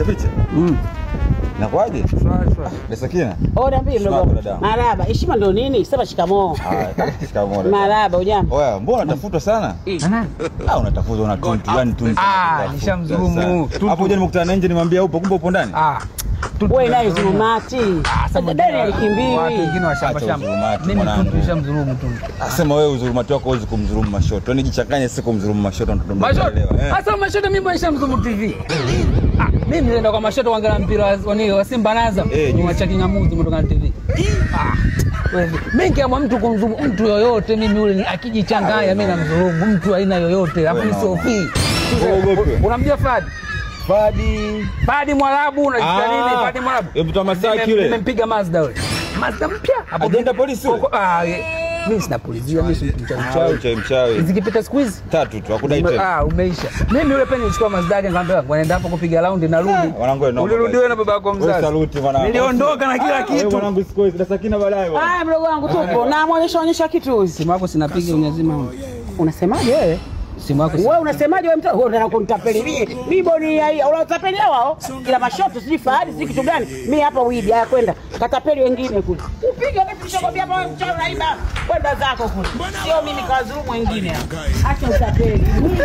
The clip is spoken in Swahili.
Ficha. Nakwaje? Shwa. Sakina. Niambie mdogo. Maraba, heshima ndio nini? Sema shikamoo. Shikamoo. Maraba, ujambo? Oya, mbona unatafutwa sana? Unatafutwa una tuntu gani tuntu? Nishamdhulumu. Hapo je nimekutana nje nimwambia upo kumbe upo ndani? Wewe nayo zulumati. Sasa dada alikimbia. Watu wengine wa shamba. Mimi nishamdhulumu tu. Asema wewe uzulumati wako huwezi kumdhulumu Mashoto. Yaani jichanganye siku kumdhulumu Mashoto ndo tunaelewa. Sasa Mashoto mimi nishamdhulumu TV. Mimi nilienda kwa Mashoto kuangalia mpira wa Simba na Azam. Niwacha kingamuzi kutoka TV. Wewe mimi kama mtu kumdhulumu mtu yoyote mimi yule ni akijichanganya mimi namdhulumu mtu aina yoyote. Hapo ni Sofi. Unamjua Fadi Mwarabu unajua nini Fadi Mwarabu? Mtu Masaki yule. Nimempiga Mazda yule. Mazda mpya. Hapo nenda polisi. Mimi sina polisi, mimi si mchawi. Zikipita siku hizi 3 tu, hakudai tena. Umeisha. Mimi yule peni nilichukua Mazda yake nikamwambia wanaenda hapo kupiga round narudi. Ulirudiwa na baba yako mzazi. Saluti mwanangu. Niliondoka na kila kitu. Wewe mwanangu siku hizi Sakina baadaye. Mdogo wangu tupo. Na muonyesha kitu. Simu yako sinapiga unyazima. Unasemaje wewe? Simu yako. Wewe unasemaje wewe mtu? Wewe unataka kunitapeli mimi? Mimi boni hii unatapeli wao. Kila Mashoto siji Fahadi siji kitu gani? Mimi hapa wibi haya kwenda. Katapeli wengine kule. Upige mimi nishakwambia hapa mchana naiba. Kwenda zako kule. Sio mimi kazulumu wengine hapa. Acha utapeli. Mimi